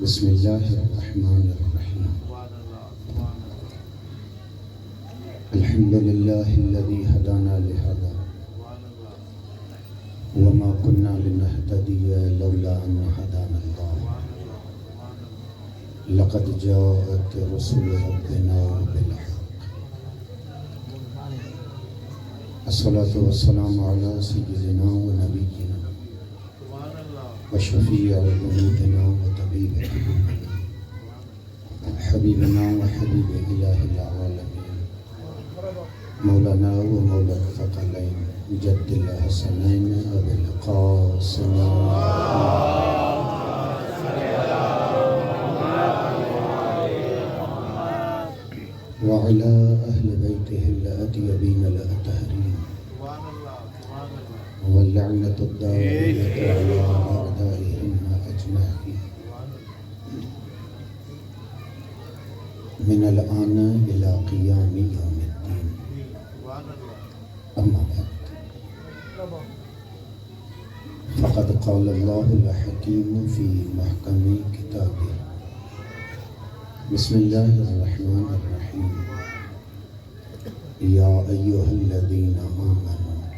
بسم اللہ الرحمن الرحیم الحمد للہ الذی ہدانا لہذا وما كنا لنهتدی لولا ان ہدانا اللہ لقد جاءت رسل ربنا بالحق الصلاة والسلام علی سیدنا و نبینا وشفیع ذنوبنا وطبیب قلوبنا حبیبنا وحبیب الہ العالمین مولانا و مولا الثقلین جد الحسنین ابی القاسم وعلى أهل بيته الأطيبين الأطهرين واللعنة الدائمة على أعدائهم أجمعين من الآن إلى قيام يوم الدين أما بعد فقد قال الله الحكيم في محكم كتابه بسم الله الرحمن الرحيم يا أيها الذين آمنوا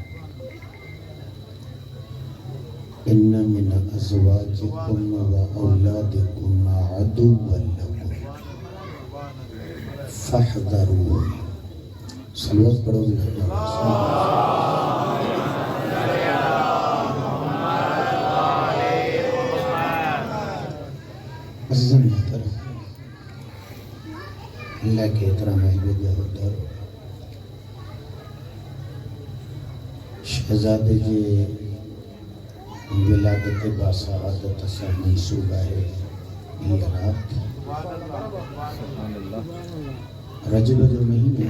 إن من أزواجكم وأولادكم عدوا لكم فاحذروه صلوات پڑھو گے عزیزاً محترم اللہ کے احترام اہل ہوتا شہزادے جے ولادت باسعادت سا منصوبہ ہے یہ رات رجب جو مہینے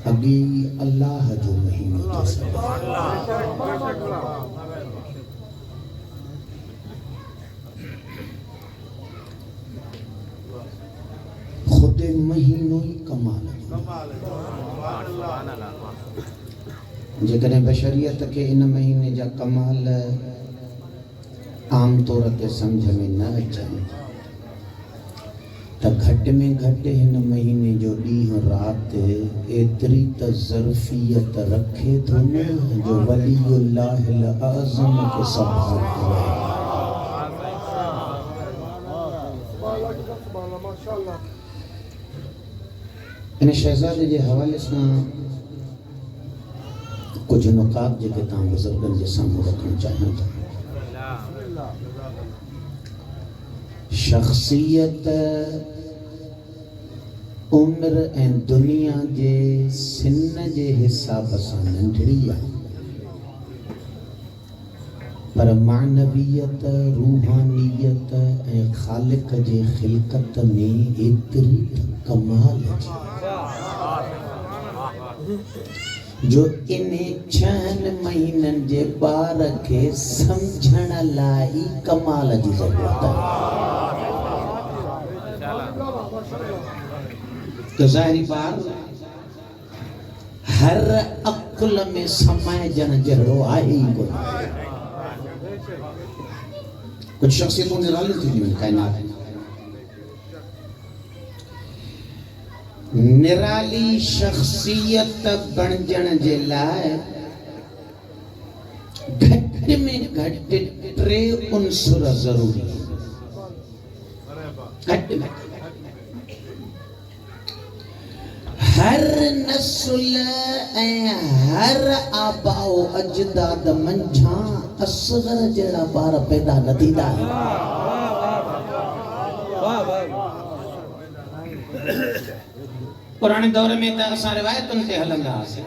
اگی اللہ جو مہینے جیسا خود مہینوں ہی کمال جکنے بشریت کے ان مہینے جا کمال عام طور تے سمجھ میں نہ اچھائیں تا گھٹ میں گھٹ ان مہینے جو ڈیہ رات ایتری تا ظرفیت رکھے تو نا جو ولی اللہ العظم کے سبحان ہوئے ان شہزادے جے حوالے سے کچھ نقاب جے کے تاں بزرگن جے سامنے رکھنا چاہنا تھا شخصیت عمر این دنیا جے سن جے حساب سان ننڈڑی پر معنویت روحانیت اے خالق جے خلقت میں اتری کمال ہے جو انہیں چھن مہینن جے بار کے سمجھن لائی کمال جی ضرورت ہے تو ظاہری بار ہر عقل میں سمائے جن جہرو آئی کوئی کچھ شخصیتوں نے رالی تھی میں کائنات نرالی شخصیت بنجن جے لائے گھٹ میں گھٹ ٹرے عنصر ضروری گھٹ میں ہر نسل ہر آبا و اجداد منجھاں اصغر جڑا بار پیدا نتیدہ ہے پرانے دور میں تا اساں روایتن تے ہلندا ہاسے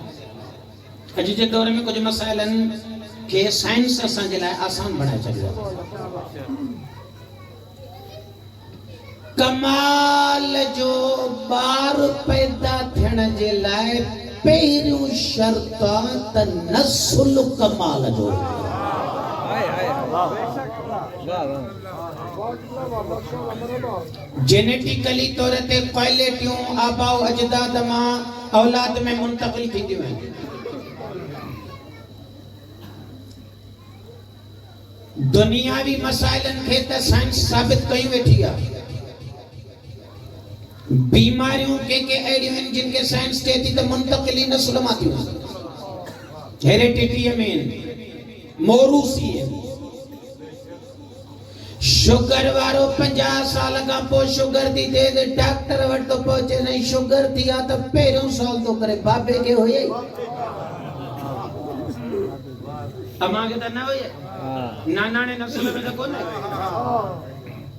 اج جے دور میں کچھ مسائلن کے سائنس اساں جے لائے آسان بنائے چلیا کمال جو بار پیدا تھن جے لائے پہریوں شرط تا نسل کمال جو جینیٹیکلی طور تے کوائلیٹیوں آبا و اجداد ماں اولاد میں منتقل تھی دیویں دنیاوی مسائلن کے تے سائنس ثابت کہیں بیٹھی ہے بیماریوں کے ایڈیوں ہیں جن کے سائنس کہتی تو منتقلی نسل ماتی ہوں ہیریڈیٹی امین موروثی ہے شوگر وارو 50 سال کا پو sugar the they they doctor what تو پہنچے نہیں شوگر دیا تو پیروں سال تو کرے بابے کے ہوئے اما کے تو نہ ہوئے نانا نے نسل میں تو کون ہے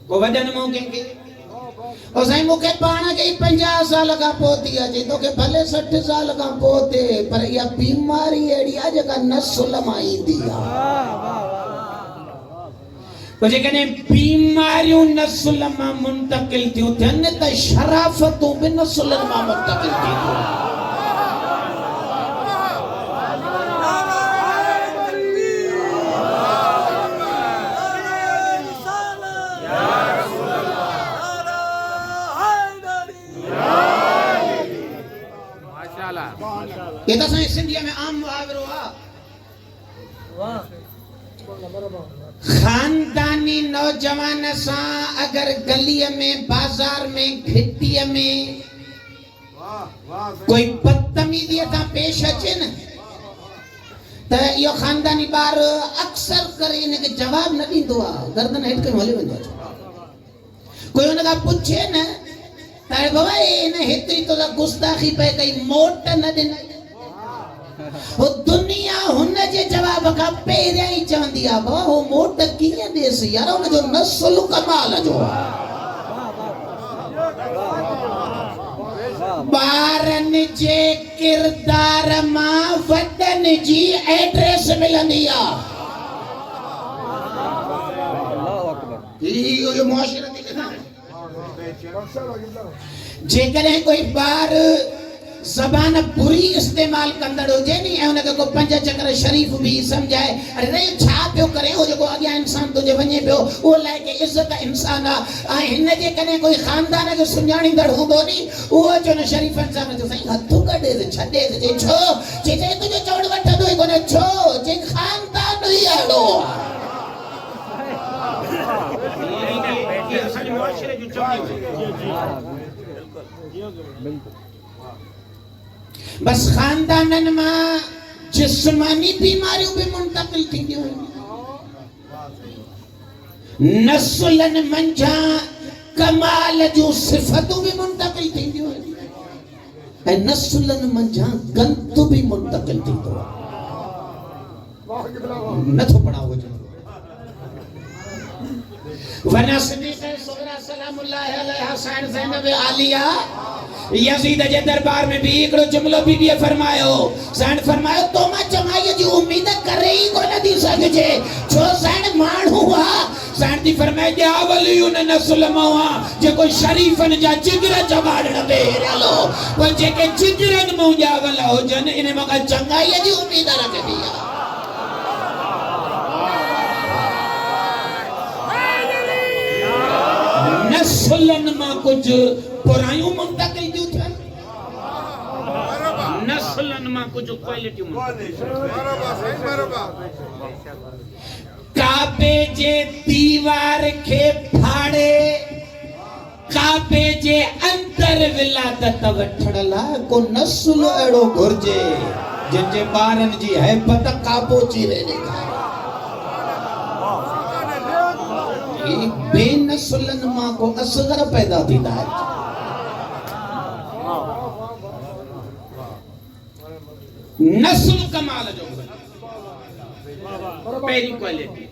کو وجن مو کہیں اور سائیں مو کے پانا کے 50 سال کا پوتی ہے جی تو کہ بھلے 60 سال کا پوتے پر یہ بیماری ایڑیا جگہ نسل مائی دیا تو جے کہنے بیماریوں نسل ماں منتقل تھی ہوتے ہیں تو شرافتوں بھی نسل ماں منتقل تھی یہ تو سائیں سندھیا میں عام محاور ہوا خاندانی نوجوان ساں اگر گلی میں بازار میں گھٹی میں کوئی بدتمیزی تھا پیش اچے نا تو یہ خاندانی بار اکثر کرے انہیں کہ جواب نہ دیں دعا گردن ہیٹ کے مولے بندو کوئی انہیں کہا پوچھے نا تارے بابا انہیں ہتری تو گستاخی پہ کئی موٹ نہ دینا وہ دنیا ہونے جے جواب کا پیرے ہی چاند دیا بابا وہ موٹ کیے دے سی یار انہیں جو نسل کمال جو بارن جے کردار ماں وطن جی ایڈریس ملن دیا یہ معاشرت جے کریں کوئی بار زبان بری استعمال کندڑ ہو جے نہیں ہے انہیں کہ کوئی پنجا چکر شریف بھی سمجھائے ارے نہیں چھا پیو کرے ہو جو کو اگیا انسان تو جے ونجے پیو وہ لائے کہ عزت انسان ہن جے کنے کوئی خاندان جو سنجانی دڑ ہوں دو نہیں وہ جو نے شریف انسان جو سائیں ہتھو کڑے دے چھڑے دے چھو جے جے تجھے چوڑ وٹھا دو کونے چھو جے خاندان ہی آڑو یہ اصل معاشرے جو چوڑی بس خاندانن ماں جسمانی بیماریوں بھی منتقل تھی دیو نسلن منجا کمال جو صفتوں بھی منتقل تھی دیو نسلن منجا گنتو بھی منتقل تھی دیو نہ تو پڑا ہو جائے ونہ صدیق صغرا سلام اللہ علیہ حسین زینب عالیہ یزید جے دربار میں بھی ایکڑو جملہ بھی بھی فرمائے ہو سین فرمائے تو ماں جمائی جی امید کرے ہی کو نہ دی سکے چھو سین مان ہوا سین دی فرمائے جے آولیون نسل موا جے کوئی شریفن جا جگر جوارن بے رلو وہ جے کہ جگرن مو جا ولا ہو جن انہیں مگا چنگائی جی امید رکھ دیا نسلن ماں کچھ پرائیوں منتقل دیو تھا نسلن ماں کچھ کوائلٹی منتقل کعبے جے دیوار کے پھاڑے کعبے جے اندر ولادت وٹھڑلا کو نسل اڑو گھرجے جن جے بارن جی ہے پتہ کعبو چی رہنے کا بے نسلن ماں کو اصغر پیدا تھی دائر نسل کمال جو پہلی کوالٹی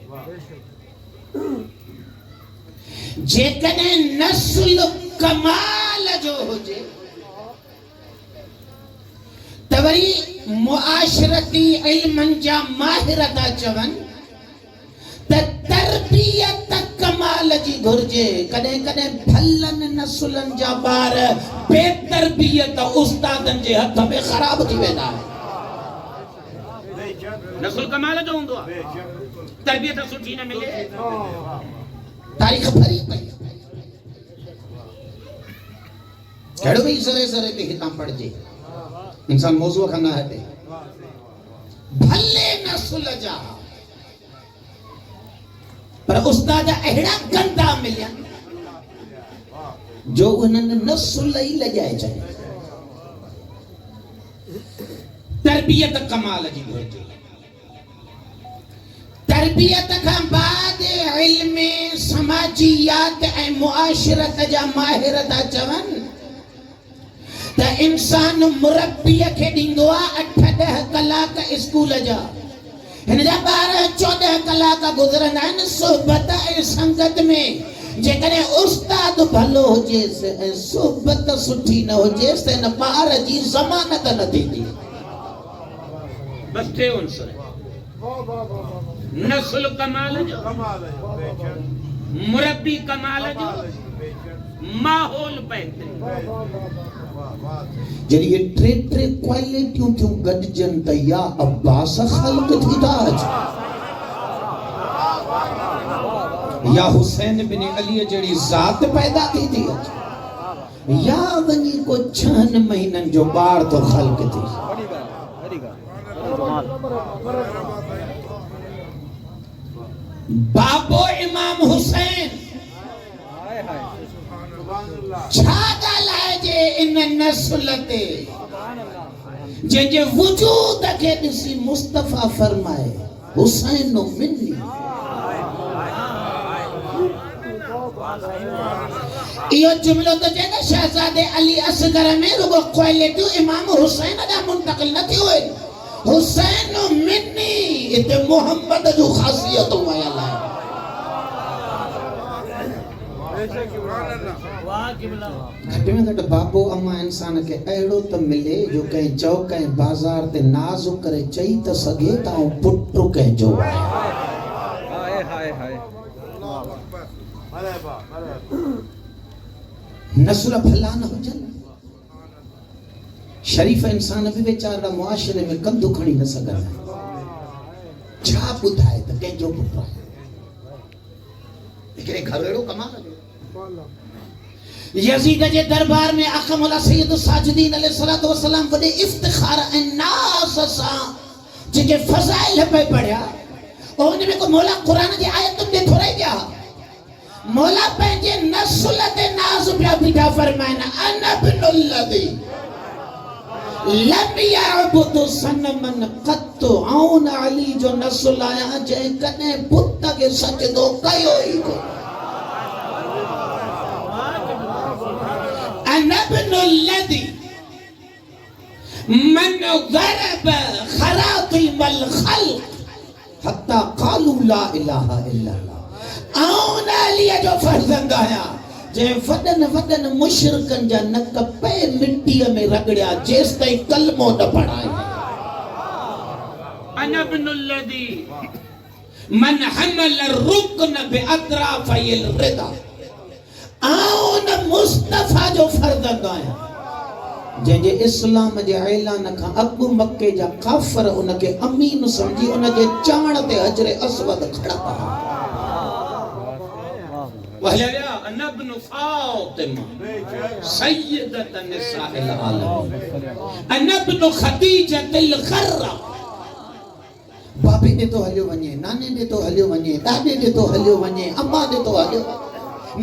جے کنے نسل کمال جو ہو جے توری معاشرتی علمن جا ماہرتا چون تربیت کمال جی گھرجے کدے کدے بھلن نسلن جا بار بے تربیت استادن جے ہتھ میں خراب تھی ویدا ہے نسل کمال جو ہوں دعا تربیت سٹھی نہ ملے تاریخ بھری پئی کہڑو بھی سرے سرے تے ہتاں پڑھ جے انسان موضوع کھانا ہے تے بھلے نسل جا پر استاد اہڑا گندا ملیا جو انہوں نے نسل ہی لجائے چاہے تربیت کمال جی بھوجی تربیت کا بعد علم سماجیات اے معاشرت جا ماہرت چون تا انسان مربی کے ڈنگوا 8-10 کلاک اسکول جا ہن جا 12-14 کلاک گزرن ہیں صحبت اے سنگت میں جے کرے استاد بھلو ہو جیسے صحبت سٹھی نہ ہو جیسے نہ بار جی ضمانت نہ دی دی بس تے عنصر نسل کمال جو مربی کمال جو ماحول بہتر جن یہ ٹرے کوائلیٹیوں کیوں گڈ جنتا یا عباس خلق تھی تاج یا حسین بن علی جڑی ذات پیدا تھی تھی یا ونی کو 6 مہینن جو بار تو خلق تھی بابو امام حسین چھاگا لائے جے ان نسلتے جن جے وجود کے نسی مصطفیٰ فرمائے حسین منی یہ جملہ تو جینا شہزادے علی اصغر میں رگو قویلیتو امام حسین دا منتقل نہ تھی ہوئے حسین منی اتنے محمد جو خاصیت ہوئے اللہ گھٹے میں گھٹے بابو اما انسان کے ایڑو تا ملے جو کہیں جو کہیں بازار تے نازو کرے چاہی تا سگے تا ہوں پٹو کہیں جو نسل بھلا نہ ہو جن شریف انسان بھی بیچارہ معاشرے میں کندو کھڑی نہ سکتا ہے چھا بدھائے تا کہیں جو پٹھا ہے لیکن ایک گھروڑو کمال ہے یزید جے دربار میں آقا مولا سید الساجدین علیہ السلام وڈے افتخار الناس سا جنکے فضائل پہ پڑھیا اور انہیں میں کو مولا قرآن دی آیت تم دے تھوڑا ہی گیا مولا پہنجے نسلت ناز پیا بٹھا فرمائنا انا ابن الذی لم یعبد سنمن قط عون علی جو نسل آیا جے کنے بتا کے سجدو کئیو ہی کو انا ابن الذی من ضرب خراطیم الخلق حتی قالوا لا الہ الا اللہ آن علی جو فرزند آیا جے وڈن مشرکن جا نک پے مٹی میں رگڑیا جیس تائی کلموں نہ پڑھائے انا ابن الذی من حمل الرکن باطرافی الردا آن مصطفیٰ جو فرزند آیا جن جے اسلام جے اعلان کھا ابو مکے جا کافر انکے امین سمجھی انکے چاڑتے حجر اسود کھڑا پا وحلیا انا ابن فاطمہ سیدت النساء العالمین انا ابن خدیجت الغرہ بابی دے تو ہلیو ونیے نانے دے تو ہلیو ونیے دادے دے تو ہلیو ونیے اماں دے تو ہلیو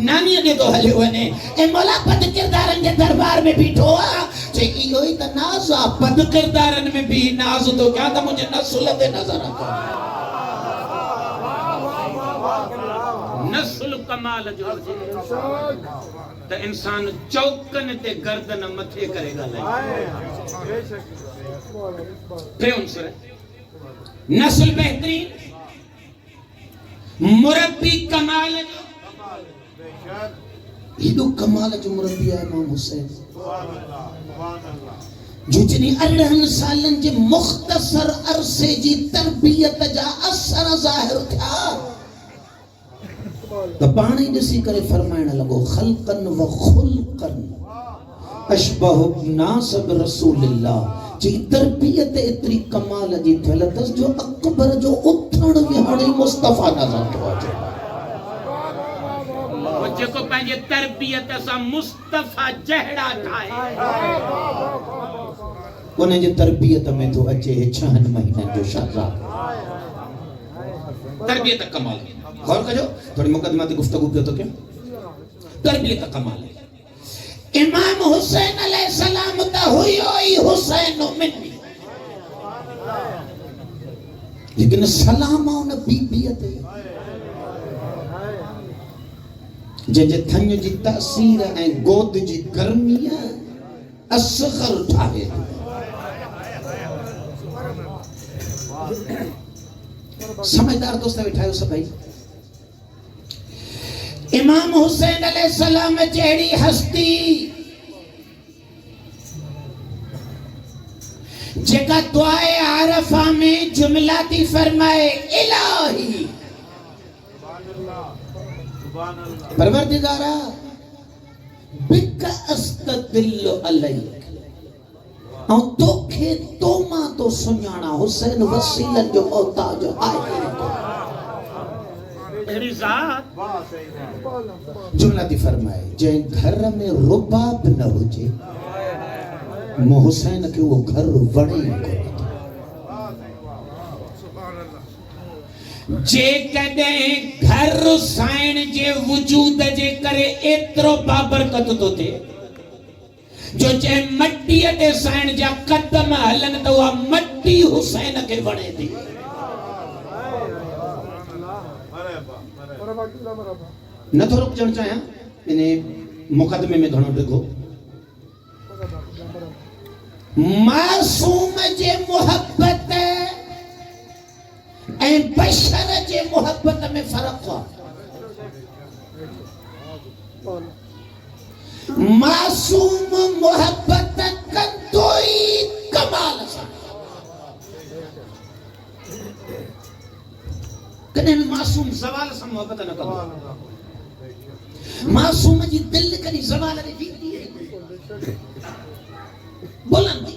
نانی دے تو ہلیو ونیے اے مولا پد کردارن کے دربار میں بھی ٹھوا چاہیے ہوئی تا نازا پد کردارن میں بھی ناز تو کیا تھا مجھے نسلت نظر آتا نسل کمال جو تو انسان چوکن تے گردن متھے کرے گا پھر عنصر ہے نسل بہترین مربی کمال جو ہیدو کمال جو مربی ہے امام حسین جو جنی 18 سالن جی مختصر عرصے جی تربیت جا اثر ظاہر تھا تو پانی جسی کرے فرمائنا لگو خلقن و خلقن اشبہ ناسب رسول اللہ جی تربیت اتری کمال جی تھلتس جو اکبر جو اتھڑ ویہڑی مصطفیٰ نظر تو آجے وہ جے کو پہنجے تربیت ایسا مصطفیٰ جہڑا ٹھائے انہیں جو تربیت میں تو اچھے 6 مہینے جو شہزاد تربیت کمال غور کرو تھوڑی مقدماتی گفتگو پہ تو کیا تربیت کا کمال ہے امام حسین علیہ السلام تا ہوئی ہوئی حسین منی لیکن سلام آؤ بی بیتے جے تھنج جی تاثیر ہے گود جی گرمی ہے اصغر اٹھائے سمجھدار دوستہ بٹھائے اسے بھائی امام حسین علیہ السلام جہڑی ہستی جگہ دعائے عرفہ میں جملہ دی فرمائے الہی پروردگارا بک استدل علیک اور توکھے تو ماں تو سنیانا حسین وسیلہ جو محتاج آئے میری ذات جملہ دی فرمائے جائیں گھر میں رباب نہ ہو جے حسین کے وہ گھر وڑے جے کدیں گھر سائن جے وجود جے کرے اترو بابرکت تو تھے جو جے مٹی دے سائن جا قدم ہلن تو وہ مٹی حسین کے وڑے دی نہ تو رک جان چاہیں انہیں مقدمے میں گھنوں ڈگو معصوم جے محبت اے بشر جے محبت میں فرق ہوا معصوم محبت کندوئی کمال سا کنے میں معصوم زوال سا محبت نہ کرو معصوم جی دل کنی زوال نے جیتی ہے بلند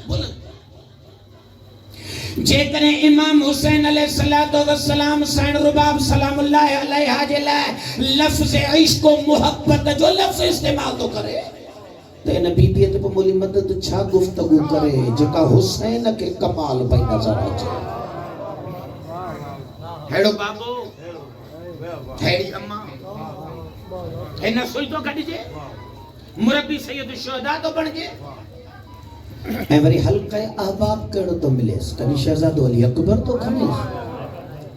جے کریں امام حسین علیہ السلام سین رباب سلام اللہ علیہ حاج لائے لفظ عشق و محبت جو لفظ استعمال تو کرے تو نبی بیت پہ مولی مدد چھا گفتگو کرے جکا حسین کے کمال پہ نظر آجے ہیڑو بابو ہیڑی اماں اینا سوئی تو کھڑی جے مربی سید الشہداء تو بڑھ جے ایوری حلقہ احباب کڑو تو ملیس کنی شہزاد ولی اکبر تو کھمیس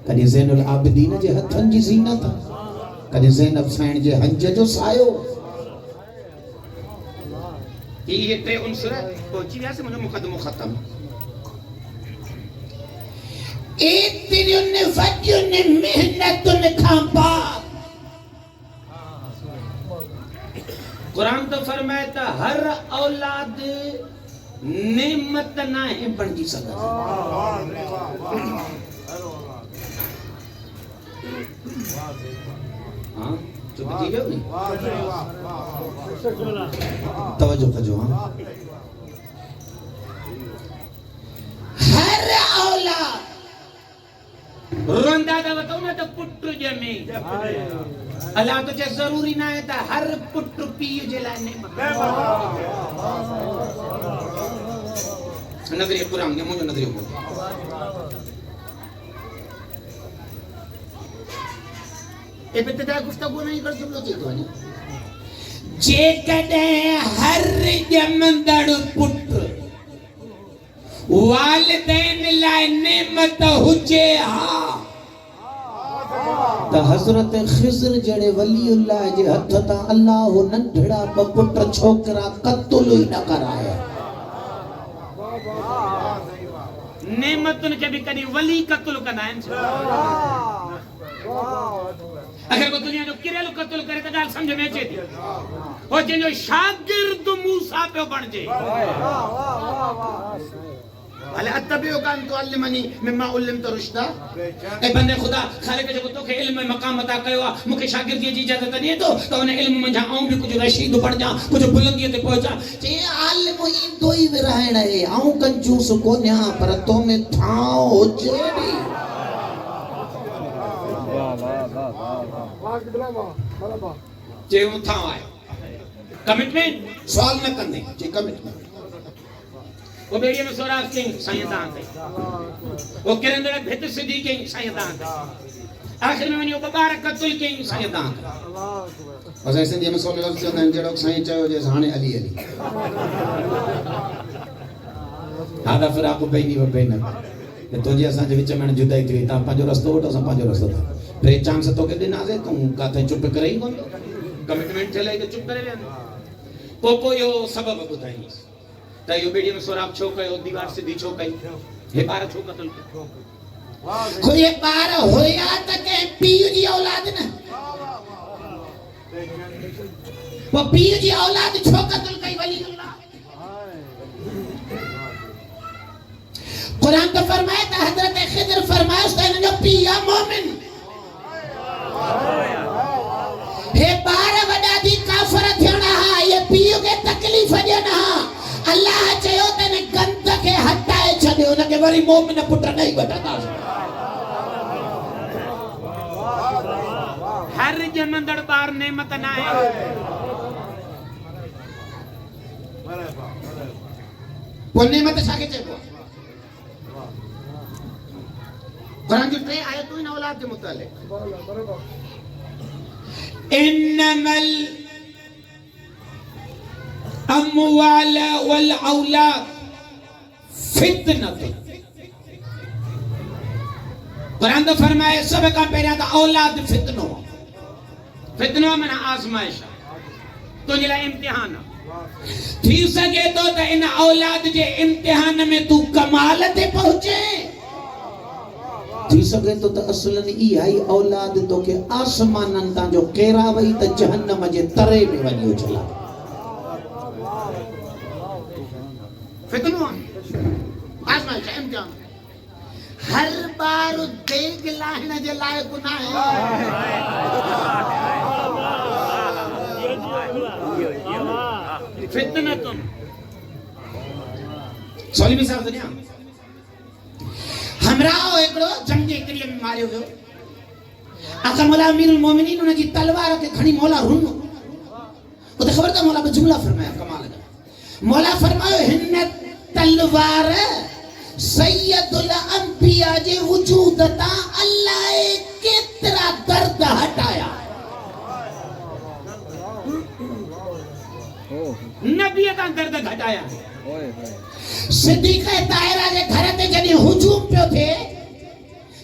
کنی زین العابدین جے ہتھن جی زینہ تھا کنی زینب سائن جے ہنج جو سایو یہ تے انصر پہنچی گیا سے مجھے مقدمہ ختم ایک دن انہیں وڈی انہیں محنت انہیں کھامپا قرآن تو فرمائے تا ہر اولاد نعمت نہ ہے بڑھ جی سکتا ہاں چپ جی گئے نہیں توجہ کجو ہاں ہر اولاد روندہ دا بتاؤں نا تو پٹر جمعی اللہ تو چاہ ضروری نہ ہے تا ہر پٹر پیو جلائے نعمت نظریہ پورا ہوں گے مجھے نظریہ ہوں گے ابتداء گفتگو نہیں کر جملو چیتو ہے جے کدیں ہر جمندڑ پٹر والدین لائے نعمت ہوجے ہاں تا حضرت خضر جڑے ولی اللہ جے حد تا اللہ ننڈھڑا پٹر چھوکرا قتل ہی نہ کرائے نعمتن کے بھی کنی ولی قتل کرنا ہے اگر کو دنیا جو کریلو قتل کرے تو گال سمجھ میں چاہتی اور جن جو شاگرد موسیٰ پہ بڑھ جے علی اتبیو کان تو علمنی مما علمت رشدہ اے بندے خدا خالق جب تو کہ علم میں مقام عطا کیوا مکہ شاگردی جی اجازت نہیں تو انہیں علم میں جہاں آؤں بھی کچھ رشید پڑھ جاں کچھ بلندیے تے پہنچا چاہیے عالم ہی دوئی بھی رہنا ہے آؤں کنجوس کو نیاں پر تو میں تھاؤں ہو جیڑی چاہیے ہوں تھاؤں آئے کمٹمنٹ سوال نہ کرنے چاہیے کمٹمنٹ وہ بیڑیے میں سوراخ کہیں سائیں دان دے وہ کرندڑے بھیتر صدیق کہیں سائیں دان دے آخر میں ونیو ببارک قتل کہیں سائیں داں بس ایسے دی مسئلہ لفظ چاہتا ہے جڑوک سائیں چاہو جیسے ہانے علی علی هذا فراق بینی و بینک تو جی اساں جے وچ میں جدائی تھی تا پنجو رستو وٹو اساں پنجو رستو تھا پھر چانس تو کہ دن آزے تم کہتے چپ کرے ہی کون کمٹمنٹ چلے کہ چپ کرے ویندے پوپو یو سبب ٻڌائي تا یو بیڑی میں سوراخ چھو کيو دیوار سیدھی چھو کئی یہ بار چھو قتل کيو کوئی بار ہویا تا کہ پیو جی اولاد نہ وہ پیو جی اولاد چھو قتل کئی ولی اللہ قرآن تو فرمائے تا حضرت خضر فرمائے اس نے جو پیا مومن ہے بار وڈا دی کافر تھیونا ہا یہ پیو کے تکلیف دینا ہا اللہ چاہیو تینے گند کے ہٹائے چھڑے انہوں کے باری مومن پٹر نہیں بٹاتا ہر جمندڑ بار نعمت نہ ہے وہ نعمت شاکے چاہے قرآن جو ٹرے آیتوں ان اولاد کے متعلق انما الاموال والاولاد فتنہ قرآن تو فرمائے سب کا پہنا تھا اولاد فتنو فتنو میں آزمائش تو جلا امتحان تھی سکے تو ان اولاد جے امتحان میں تو کمال تے پہنچے تھی سکے تو اصلاً ای آئی اولاد تو کہ آسمانن تا جو قیرا وئی تا جہنم جے ترے میں ونیو چلا فتنو آسمائش امتحان ہر بار دیکھ لاہنے جے لائے گناہ فتنتن سولی بھی صاحب دنیا ہمراہ ایکڑو جنگ جے ایکڑی میں مارے ہوئے آقا مولا امیر المومنین انہیں جی تلوار کے کھڑی مولا رونو وہ تو خبر تھا مولا بجملہ فرمایا کمال ہے مولا فرمایا ہن تلوار سید الانبیاء جے وجودتا اللہ کترا درد ہٹایا نبی کا درد گھٹایا صدیقہ طاہرہ کے گھر تے جنہیں ہجوم پہ تھے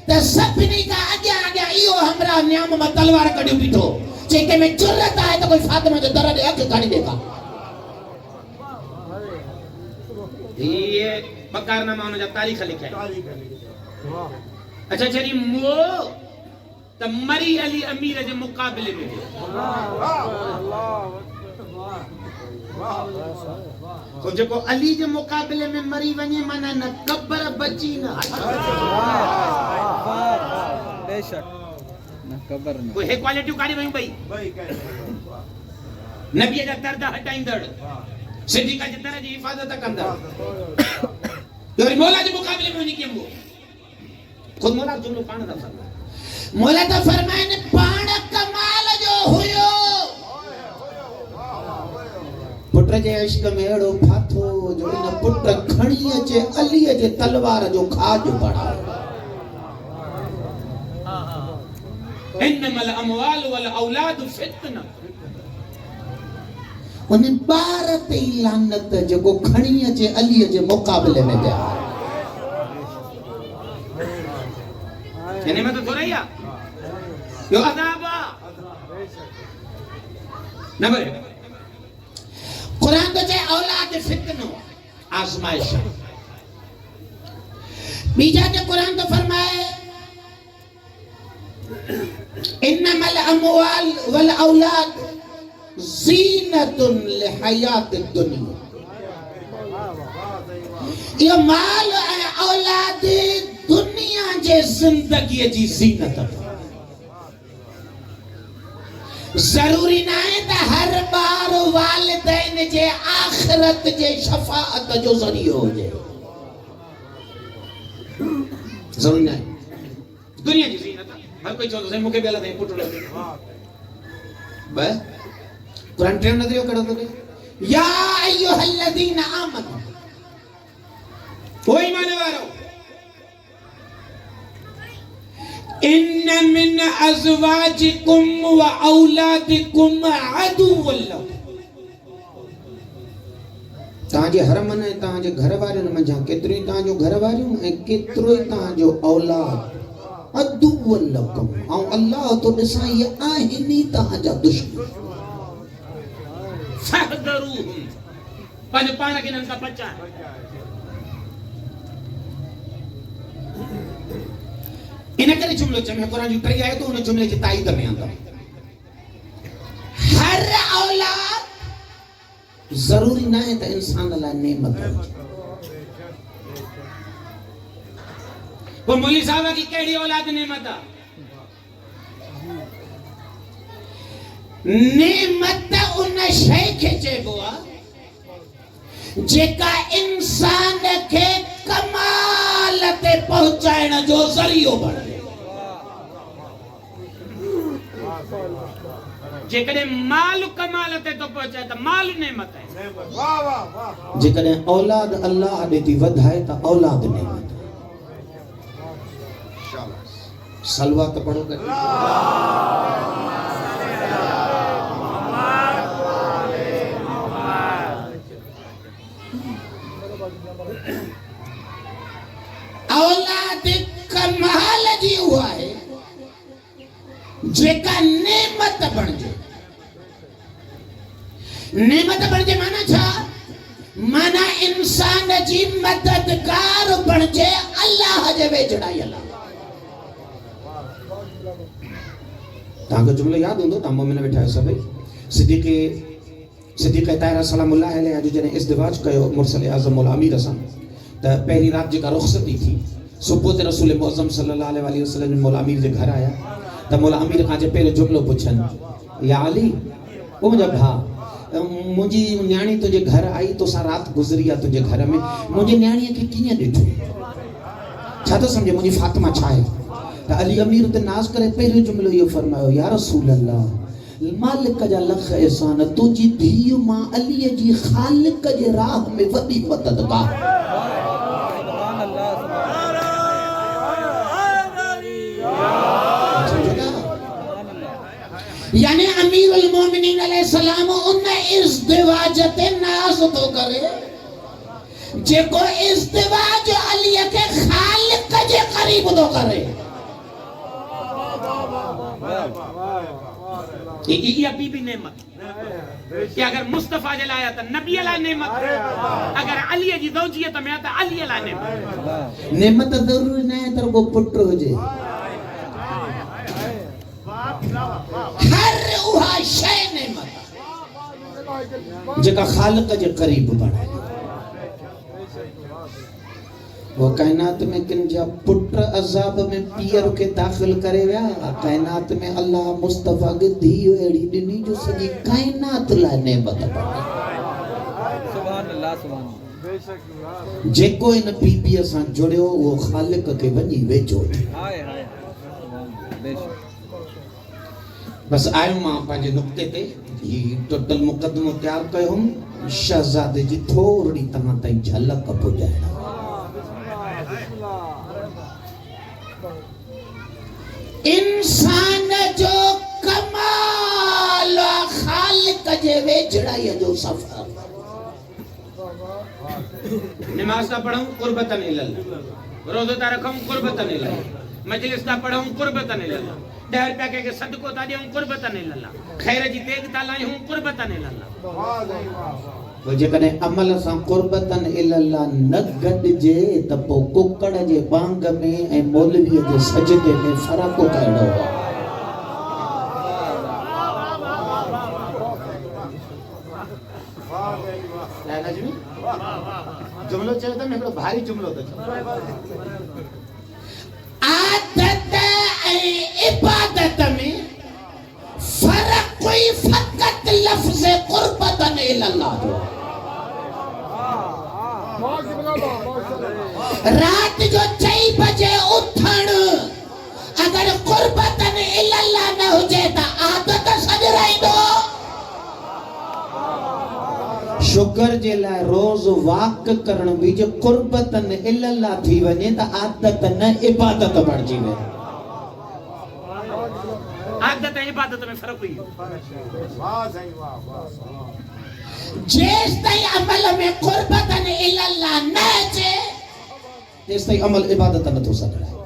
تو سبنی کا آگیا ایو ہمراہ نیام میں تلوار کڑیو بیٹھو چیکے میں جرت آئے تو کوئی فاطمہ جو درد ہے کہ کھڑی دے گا یہ بکار نامہ انہوں جب تاریخ لکھا ہے اچھا چلی مو تو مری علی امیر جو مقابلے میں تو جو کو علی جو مقابلے میں مری ونی مانا نہ قبر بچی نہ بے شک نہ قبر نہ کوئی ہے کوالٹیو کاری وہیں بھئی نبی اجا دردہ ہٹائیں دڑ صدیقہ جتنا جی حفاظت کندر اور مولا جو مقابلے میں نہیں کیم وہ خود مولا جملو پانا دا فرمائے مولا دا فرمائے نے پانا کمال جو ہوئیو پٹر جے عشق میں اڑو پھاتو جو ان پٹر کھڑی جے علی جے تلوار جو کھا جو بڑھا انما الاموال والاولاد فتنہ انہیں بارت لعنت جو کو کھڑی جے علی جے مقابلے میں جا یعنی میں تو تھوڑا ہی یو عذابا نمبر قرآن تو چاہے اولاد فتنو آزمائش بیجا کے قرآن تو فرمائے انما الاموال والاولاد زینت لحیات الدنیا یہ مال اولاد دنیا جے زندگی جی زینت ضروری نہ ہے تا ہر بار والدین جے آخرت جے شفاعت جو ذریعہ ہو جائے ضروری نہ ہے دنیا جی زینت ہر کوئی چاہتا ہے مکے بیلا دیں پوٹو لگے بس قرآن ٹرین نظریوں کڑھا دے یا ایوہ الذین آمن وہ ایمان وارو ان من ازواجکم و اولادکم عدو لکم تاں جے حرمن ہے تاں جے گھر والے منجھا کتری تاں جو گھر والے ہیں کتری تاں جو اولاد عدو لکم او اللہ تو دساں یہ آہنی تاں جا دشمن فحذروہم پنج پانا کی ننکا بچہ ہے انہیں کرے جملے چاہے قرآن جو پڑھی آئے تو انہیں جملے کی تائید میں آتا ہر اولاد ضروری نہ ہے تو انسان اللہ نعمت ہو وہ مولی صاحبہ کی کیڑی اولاد نعمت نعمت ان شے کھچے گوا جیکا انسان کے کمال تے پہنچائن جو ذریعہ بڑھے جے کدے مال کمال تے تو پہنچائے تو مال نعمت ہے جے کدے اولاد اللہ دیتی ودھائے تا اولاد نعمت ہے صلوات پڑھو کر اولاد کمال جی ہوا ہے جے کا نعمت بن جے نعمت بن جے مانا چھا مانا انسان جی مددگار بن جے اللہ جے ویجڑائی اللہ تاں کو جملہ یاد ہوں دو تاں مومنہ بیٹھا ہے سبھی صدیق طاہرہ سلام اللہ علیہ جو جنہیں ازدواج کہو مرسل اعظم مولا امیر حسن تا پہلی رات جے کا رخصتی تھی صبح تے رسول معظم صلی اللہ علیہ وسلم مولا امیر دے گھر آیا تا مولا امیر خان جے پہلے جملو پوچھن یا علی وہ مجھے بھا مجھے نیانی تجھے گھر آئی تو سا رات گزریا تجھے گھر میں مجھے نیانی کی کینیا دیٹھو چھا تو سمجھے مجھے فاطمہ چھائے تا علی امیر تے ناز کرے پہلے جملو یہ فرمایا یا رسول اللہ مالک جا لخ احسان تجھی دھیو ماں علی جی خالق جے راہ میں وڈی مددگار یعنی امیر المومنین علیہ السلام انہیں ازدواجت ناز تو کرے جے کو ازدواج علی کے خالق جے قریب تو کرے یہ ابھی بھی نعمت کہ اگر مصطفیٰ جلایا تا نبی علیہ نعمت اگر علی جی زوجیت میں آتا علی علیہ نعمت نعمت ضروری نہیں تر کو پٹر ہو جائے ہر اوہا شے نعمت جے کا خالق جے قریب بڑھائے وہ کائنات میں کن جا پٹر عذاب میں پیر کے داخل کرے گیا کائنات میں اللہ مصطفیٰ کے دھیو ایڑی دنی جو سجی کائنات لائے نعمت بڑھائے سبحان اللہ سبحان اللہ جے کو ان بی بی اسان جڑے ہو وہ خالق کے ونی ویچو ہائے ہائے بے شک بس آئے ماں پانچے نکتے تے یہ ٹوٹل مقدمہ تیار کہے ہم شہزادے جی تھوڑی تہاں تائیں جھلک اپو جائے انسان جو کمال خالق جے ویجڑائی جو سفر نماز تا پڑھوں قربتاً اللہ روزہ تا رکھوں قربتاً اللہ مجلس تا پڑھوں قربتاً اللہ ڈہر پہ کہ صدقوں تا دیوں قربتاً اللہ خیر جی تیگ تا لائیں ہوں قربتاً اللہ وہ جے کنے عمل سان قربتاً اللہ نگڑ جے تپو ککڑ جے بانگ میں اے مولوی جے سجدے میں فرقو کہڑا ہوا جملو چاہے تھا میں بڑا بھاری جملو تھا عادت اے عبادت میں فرق کوئی فقط لفظ قربتاً اللہ جو رات جو 6 بجے اٹھن اگر قربتاً اللہ نہ ہو جائے تا عادت سج رہی دو شکر جے لائے روز واق کرن بھی جو قربتاً اللہ تھی ونے تا عادت نہ عبادت بڑھ جی وے عبادت میں فرق ہوئی جیس تائی عمل میں قربتن الاللہ نہ چے جیس تائی عمل عبادت نہ تو سکتا ہے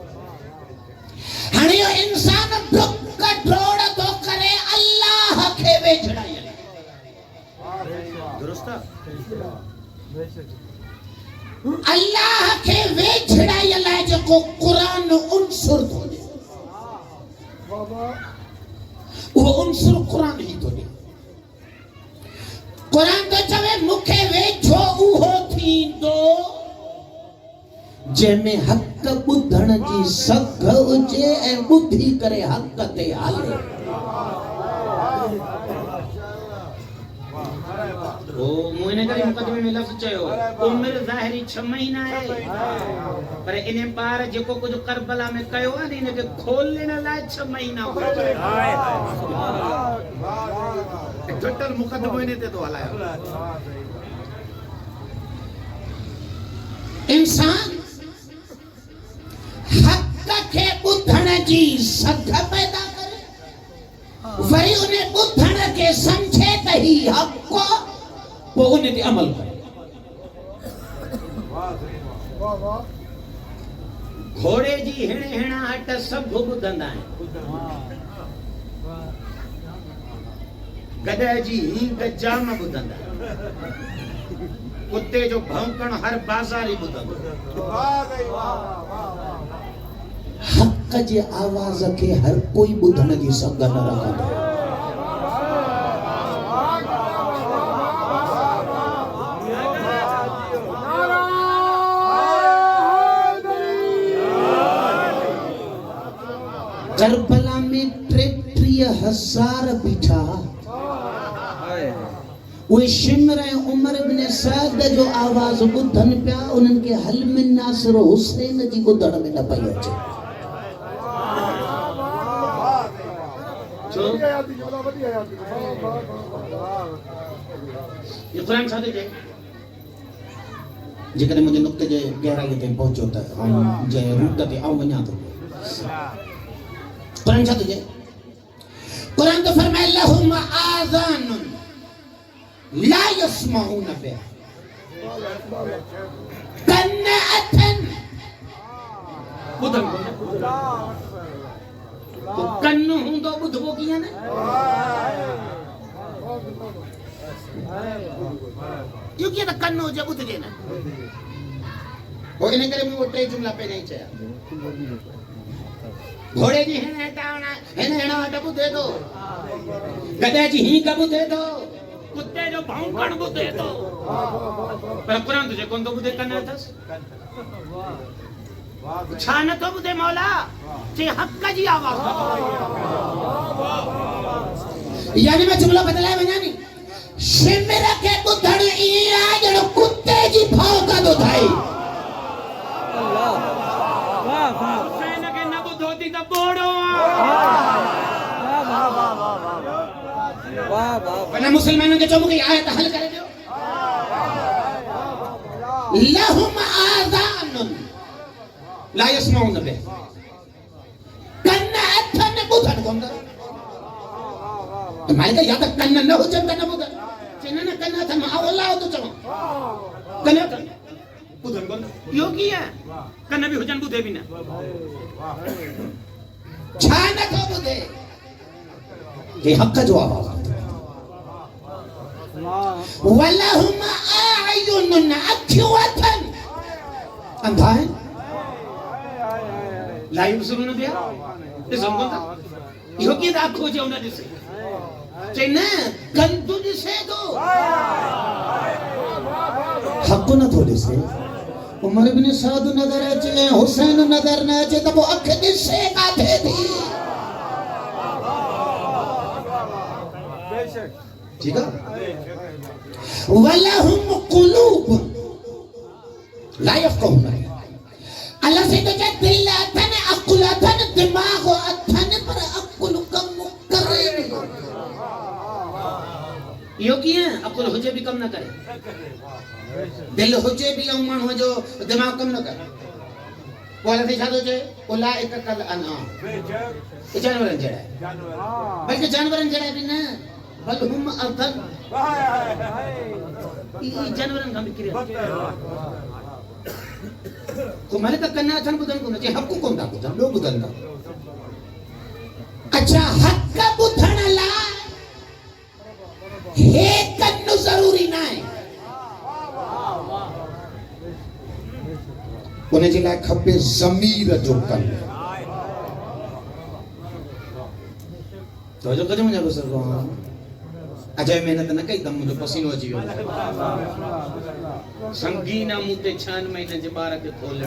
ہنیو انسان ڈھکا ڈھوڑ تو کرے اللہ کے ویجھڑا یا درستا اللہ کے ویجھڑا یا جو کو قرآن عنصر دو دے وہ عنصر قرآن ہی تو دے قرآن تو چوے مکھے ویجھو اوہو تھین دو جے میں حق بدھن جی سگھ اجے اے بدھی کرے حق تے حالے وہ موہنے کری مقدمے میں لفظ چاہو عمر ظاہری 6 مہینہ ہے پر انہیں پار جے کو کچھ کربلا میں کہو ہے انہیں کہ کھول لینا لائے 6 مہینہ ہوئے ٹوٹل مقدمہ انہیں تے تو حلائے انسان حق کے بدھن جی سگھ پیدا کرے وری انہیں بدھن کے سمجھے تہی حق کو وہ انہیں تے عمل کرے گھوڑے جی ہنے ہنا ہٹ سب بدھندا ہیں گدے جی ہی گجام بدھندا کتے جو بھونکن ہر بازار ہی بدھندا حق جے آواز کے ہر کوئی بدھن جی سگھ نہ رکھا دے کربلا میں 33,000 بیٹھا وہ شمر عمر ابن سعد جو آواز بدھن پیا انہن کے حل من ناصر حسین جی بدھن میں نہ پئی اچے یہ قرآن چھاتے جائے جے کدے مجھے نقطے جے گہرائی تے پہنچو تا جے روٹ تے آؤں ونیا تو قرآن چھاتے جائے قرآن تو فرمائے لہم آذان لا يسمعون بها کن اتن بدھن تو کنو ہوں دو بدھو کیا نا یوں کیا تھا کنو جب بدھ جے نا وہ انہیں کرے میں وہ ٹے جملہ پہ نہیں چاہیا گھوڑے جی ہنے ہنا ہٹا بدھے دو گدے جی ہی کا بدھے دو کتے جو بھونکن بدھے دو پر قرآن تجھے کون تو بدھے کرنا تھا چھانا تو بدھے مولا چی حق کا جی آواز یعنی میں جملہ بدلائے بنا نہیں شمر کے بدھن ایرا جڑو کتے جی بھاؤ کا دو دھائی حسین کے نہ بدھ ہوتی تا بوڑو ورنہ مسلمانوں کے چوبوں کی آیت حل کرے دیو لہم آذان لا يسمعون بے کن اتھن بدھن کون دا مالکہ یا تک کن نہ ہو جن کن بدھن چنہ نہ کن اتھن آو اللہ ہو تو چاہوں کن اتھن بدھن کون یوں کی ہے کن بھی حجن بدھے بھی نا چھانا تو بدھے یہ حق کا جو آواز وَلَهُمْ أَعْيُنٌ أَكْوَةً اندھا ہے لا يبصرون بها اس ہم کو تھا یہ کی دا کھو جاؤ نہ جسے چینا کندو جسے دو حق نہ تھوڑے سے عمر ابن سعد نظر اچھے حسین نظر نہ اچھے تب وہ اکھ جسے کاتے تھی ٹھیک ہے وَلَهُمْ قُلُوبٌ لا يفقهون اللہ سے تو جائے دل اتھن عقل اتھن دماغ اتھن پر عقل کم کرے نہیں یہ کی ہے عقل ہجے بھی کم نہ کرے دل ہوجے بھی امان ہو جو دماغ کم نہ کرے بولا تھی چھادو چھے اولائک کل انعام یہ جانورن جڑا ہے بلکہ جانورن جڑا ہے بھی نا بل ہم اضل یہ جانورن ہم بکری کو مالے کا کننا تھن بدن کو نہ حق کو نہ بدن لو بدن نہ اچھا حق کا بدھن لا ہے کنو ضروری نہ ہے انہیں جلائے کھپے ضمیر جو کن تو جو قدم جا بسر کو اچھا محنت نہ کئی دم مجھے پسینو اچھی ہو سنگینہ موتے 6 مہینے جے بارہ کے کھولے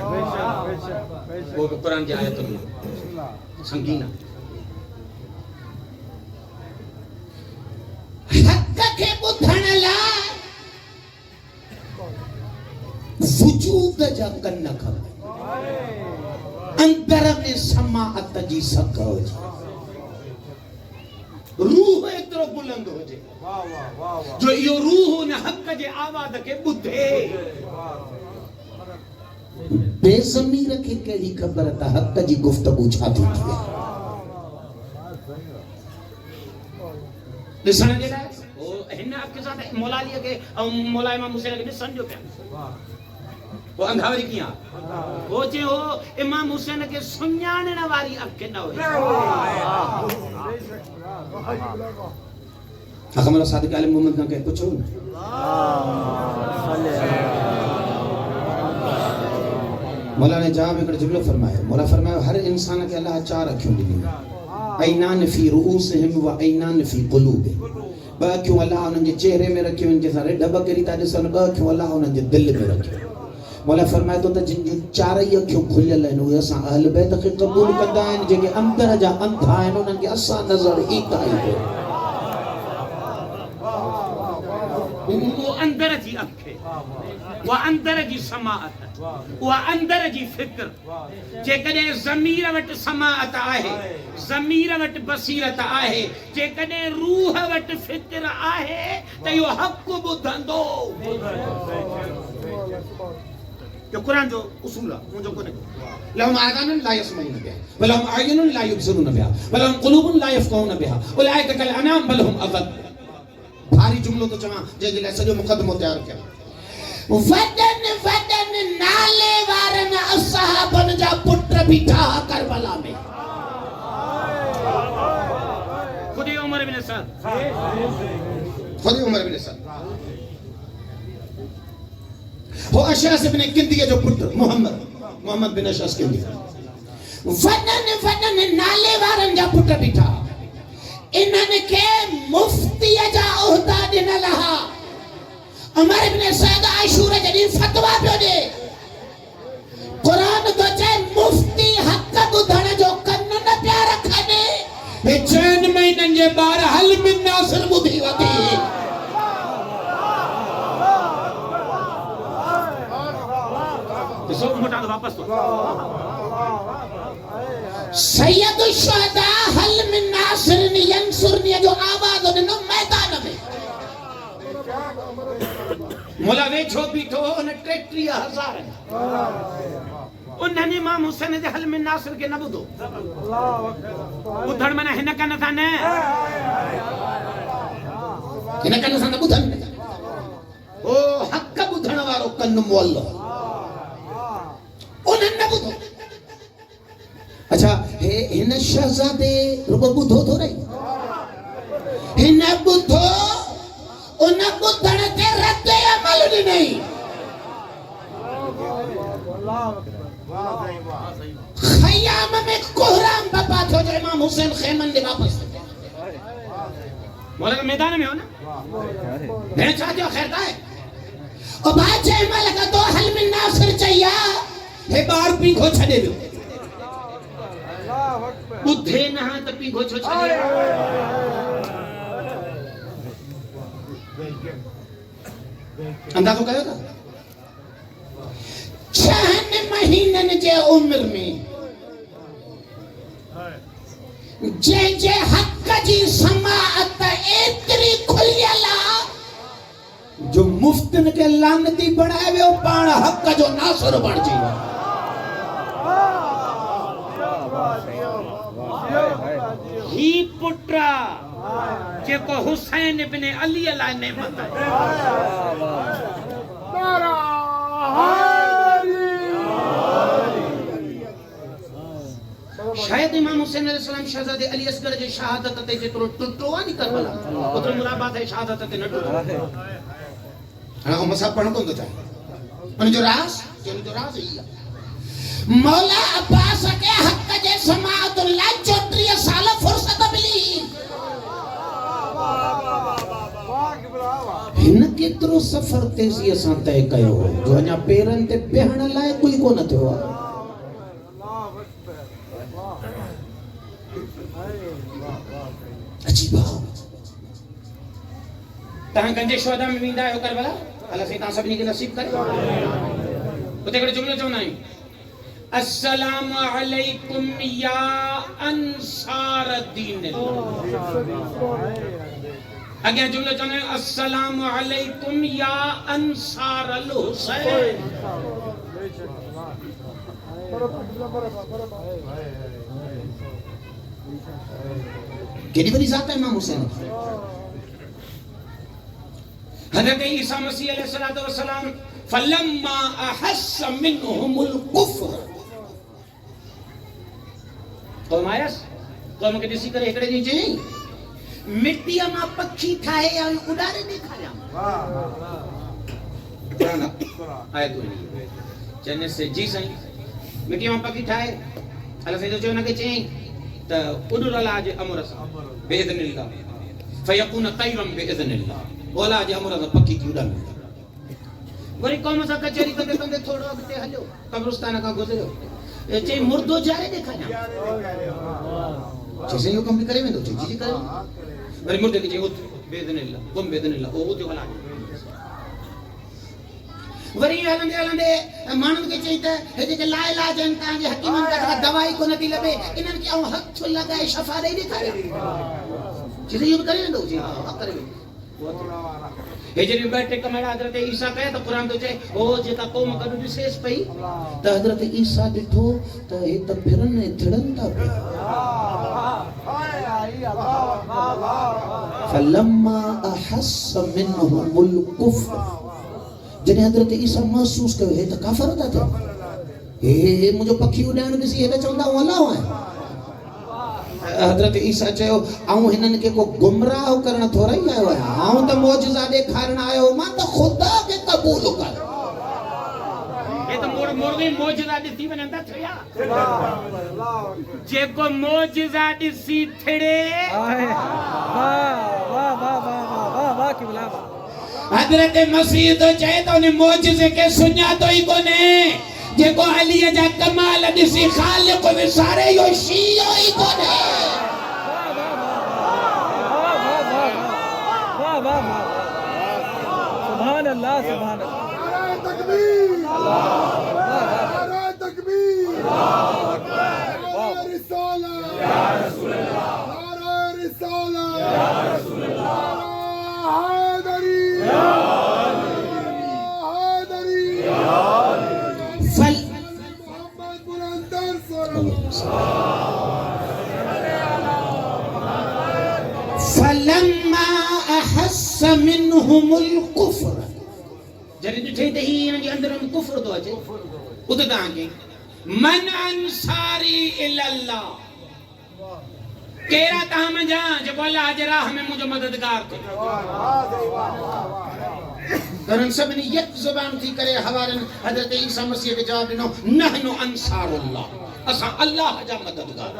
وہ قرآن کی آیت میں سنگینہ حق کے بدھن لا وجود جا کن کھپے اندر میں سماعت جی سکوج روح اترو بلند ہو جائے جو یہ روح نے حق جے آواز کے بدھے بے ضمیر کے کیڑی خبر تا حق جی گفتگو چھاتی تھی لسن جے لائے ہن آپ کے ساتھ مولا لیا کہ مولا امام حسین کے لسن جو پیا وہ انگھاوری کیا وہ جے ہو امام حسین کے سنیانے نواری اب کے نہ ہوئے آقا مولا صادق عالم محمد کا کہ پوچھو مولا نے جواب ایک جملہ فرمایا مولا فرمایا ہر انسان کے اللہ 4 رکھوں دنیا اینان فی رؤوسہم و اینان فی قلوبہم با کیوں اللہ انہوں نے چہرے میں رکھے ان کے سارے ڈبا کری تا جسن با کیوں اللہ انہوں نے دل میں رکھے مولا فرمایا تو جن جو 4 کیوں کھلل ہیں وہ اساں اہل بیت کے قبول کندا ہیں جے اندر جا اندھا ہیں انہوں نے اساں نظر ہی کائی ہے وہ اندر جی اکھے وہ اندر جی سماعت وہ اندر جی فکر جے کدے ضمیر وٹ سماعت آہے ضمیر وٹ بصیرت آہے جے کدے روح وٹ فکر آہے تے یو حق کو بدھندو جو قرآن جو اصول ہے وہ جو کونے لهم آذان لا يسمعون بها ولهم أعين لا يبصرون بها ولهم قلوب لا يفقهون بها أولئك كالأنعام بل هم أضل بھاری جملوں تو جمع جے جلے سجو مقدمہ تیار کیا ودن ودن نالے وارن اصحابن جا پٹر بیٹھا کربلا میں خودی عمر بن سعد وہ اشعث بن کندیہ جو پٹر محمد بن اشعث کندیہ ودن ودن نالے وارن جا پٹر بیٹھا انہوں نے کہ مفتی جا عہدہ دینا لہا عمر ابن سعد عاشور جدید فتوہ پہ دے قرآن تو چاہے مفتی حق کا بدھنا جو کنن نہ پیار رکھا دے 6 مہینن جے بار حل من ناصر بدھی وطی تو سو موٹا تو واپس تو سید الشہداء حل من ناصرنی ینصرنی جو آواز انہوں میدان میں مولا ویچھو بیٹھو انہیں 33,000 ہیں انہوں نے امام حسین دے حل من ناصر کے نبو دو بدھڑ منہ ہنہ کا نتانے ہنہ کا نتانے بدھڑ او حق کا بدھڑ وارو کنم واللہ انہوں نبو دو اچھا ہنہ شہزادے رکو بدھو دو رہی ہنہ بدھو انہاں بدھڑ تے رد عمل نہیں خیام میں کوہرام بپات ہو جائے امام حسین خیمن دے واپس مولا کا میدان میں ہو نا میں چاہتے ہو خیر کا ہے اور بات چاہے مالا کا تو حل من ناصر چاہیا ہے بار پینکھو چھڑے دو بدھے نہاں تو پینکھو چھڑے اندازو کہے گا 6 مہینن جے عمر میں جے حق جی سماعت ایتری کھلیلا جو مفتن کے لانتی بڑھائے وہ پان حق جو ناصر بڑھ جائے ہی پٹرا جیکو حسین ابن علی علیہ نعمت ہے شاید امام حسین علیہ السلام شہزادے علی اصغر جو شہادت تے جترو ٹٹو نہیں کربلا اترو مرابات ہے شہادت تے نہ ٹٹو ہاں مسا پڑھن کو چاہے ان جو راز ہے مولا عباس کے حق جے سماعت اللہ 34 سال فرصت ملی ہن کیترو سفر تیزی اساں طے کیو جو اñا پیرن تے بہن لائے کوئی کو نہ تھو عجیب تہاں گنجے شہداء میں ویندا ہے کربلا اللہ سے تہاں سبنی کے نصیب کرے اتے کڑے جملے چونا ہے السلام علیکم یا انصار الدین اگے جملے چونا ہے السلام علیکم یا انصار الحسین کیڑی بڑی ذات ہے امام حسین حضرت عیسیٰ مسیح علیہ السلام فلما احس منهم الكفر قوم آیس قوم کے دسی کرے ہکڑے جی چاہیے مٹی اما پکھی تھائے یا اڈارے دیکھا جاؤں آئے تو نہیں چہنے سے جی سائیں مٹی اما پکھی تھائے اللہ سے جو چاہنا کہ چاہیں تا ادر اللہ جے امر سا بإذن اللہ فیقون طیرا بإذن اللہ اولا جے امر سا پکی کی اڈان وری قوم سا کچھری کندے کندے تھوڑو اگتے ہلو قبرستانہ کا گزرے چاہے مردو جارے دیکھا جاؤں چیزیں یوں کم بھی کرے میں دو چیزیں کرے وری مردے کی چاہے بإذن اللہ قم بإذن اللہ او جو والا وری ہلندے مانن کے چاہیے ہے کہ لا علاج ان کا یہ حکیمن کا دوائی کو نہ دی لبے انہن کے حق لگائے شفا دے دکھا چیزیں یوں کرے دو جی حق کرے ہجری بیٹھے کمڑا حضرت عیسیٰ کہے تو قرآن تو چاہے او جیتا قوم کبھی بھی سیس پئی تو حضرت عیسیٰ ڈٹھو تو یہ تو پھرنے تھڑندا پہ فلما احس منهم الكفر جنہیں حضرت عیسیٰ محسوس کرو ہے تو کافر ہوتا تھا مجھے پکھی اڈان کسی ہے چاہتا ہوں اللہ ہے حضرت عیسیٰ چاہو آؤں ہنن کے کو گمراہ کرنا تھوڑا ہی آئے ہوئے آؤں تو معجزہ دیکھارنا آئے ہو ماں تو خدا کے قبول کر یہ تو مرغی معجزہ دیسی بنندہ تھیا جے کو معجزہ دیسی تھڑے واہ واہ واہ واہ واہ کی بلا حضرت مسیح تو چاہے تو انہیں معجزے کے سنیا تو ہی کونے جے کو علی جا کمال دیسی خالق و سارے یو شیعہ ہی کونے سبحان اللہ سبحان اللہ نعرہ تکبیر نعرہ تکبیر نعرہ رسالہ یا رسول اللہ نعرہ رسالہ یا رسول اللہ حیدری یا حیدری یا فل محمد بلندر صلی فلما احس منهم الكفر جرے ڈٹھے تے ہی انہاں جے اندر کفر تو اچے ادھر تاں کے من انصاری اللہ کیرا تاں میں جاں جب اللہ جے راہ میں مجھے مددگار تھے کرن سب نے یک زبان تھی کرے حوالن حضرت عیسیٰ مسیح کے جواب دینو نحن انصار اللہ اسا اللہ جا مددگار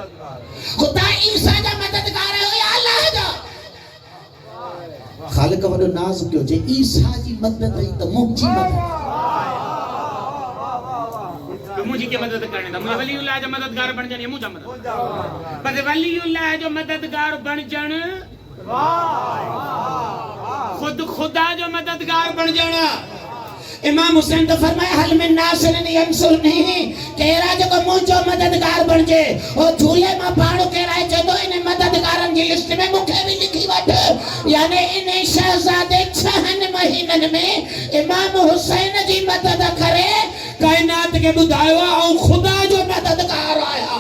خدا عیسیٰ جا مددگار ہے یا اللہ جا خالق کا وڈو ناز کیوں جے عیسیٰ جی مدد ہے تو مجھے مدد مجھے کی مدد کرنے دا ولی اللہ جو مددگار بن جانے مجھے مدد پر ولی اللہ جو مددگار بن جانے خود خدا جو مددگار بن جانا امام حسین تو فرمایا حل من ناصر ینصرنی کہرا جو کو مجھو مددگار بن جے اور جھولے ماں پاڑو کہرا ہے جدو انہیں مددگارن کی لسٹ میں مکھے بھی لکھی بٹ یعنی انہیں شہزادے 6 مہینن میں امام حسین جی مدد کرے کائنات کے بدھائیوا اور خدا جو مددگار آیا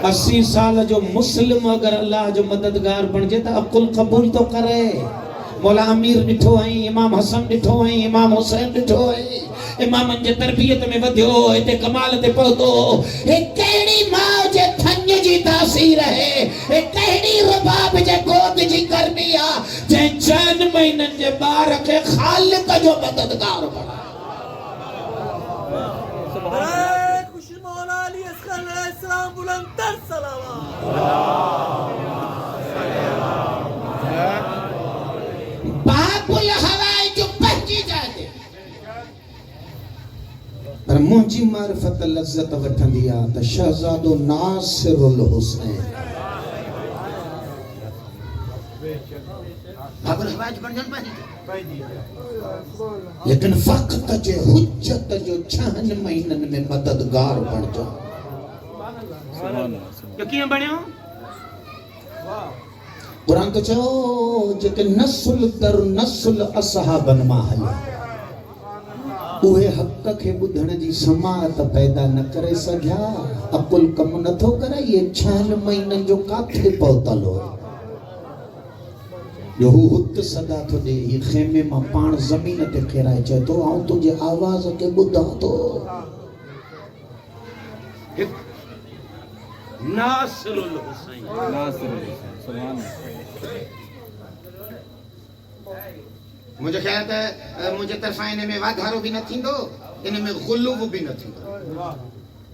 80 سال جو مسلم اگر اللہ جو مددگار بن جائے تو عقل قبول تو کرے مولا امیر ڈٹھو ہیں امام حسن ڈٹھو ہیں امام حسین ڈٹھو ہیں امامن جے تربیت میں ودھیو ایتے کمال تے پہتو اے کہڑی ماں جے تھنج جی تاثیر ہے اے کہڑی رباب جے گود جی کرنیا جے 4 مہینن جے بارک خالق جو مددگار بنا خوشی مولا علی اصغر علیہ السلام بلندر صلوات باب الہوائی جو پہنچی جاتے پر مونجی معرفت لذت وٹھن دیا تا شہزادو ناصر الحسین باب الحواج بن جان پہنی لیکن وقت جو حجت جو 6 مہینن میں مددگار بن جا جو کیوں بنے ہو قرآن تو چاہو جیکے نسل در نسل اصحابن ماہیا اوہے حق کے بدھن جی سماعت پیدا نہ کرے سگیا عقل کم نہ تھو کرے یہ 6 مہینن جو کاتھے پہتا لو جو ہت صدا تو دے یہ خیمے ماں پان زمین تے کھیرائے چاہے تو آؤں تجھے آواز کے بدھا تو ناصر الحسین سبحان مجھے خیال ہے مجھے طرفہ انہیں میں وادھارو بھی نہ تھیں دو انہیں میں غلوب بھی نہ تھیں دو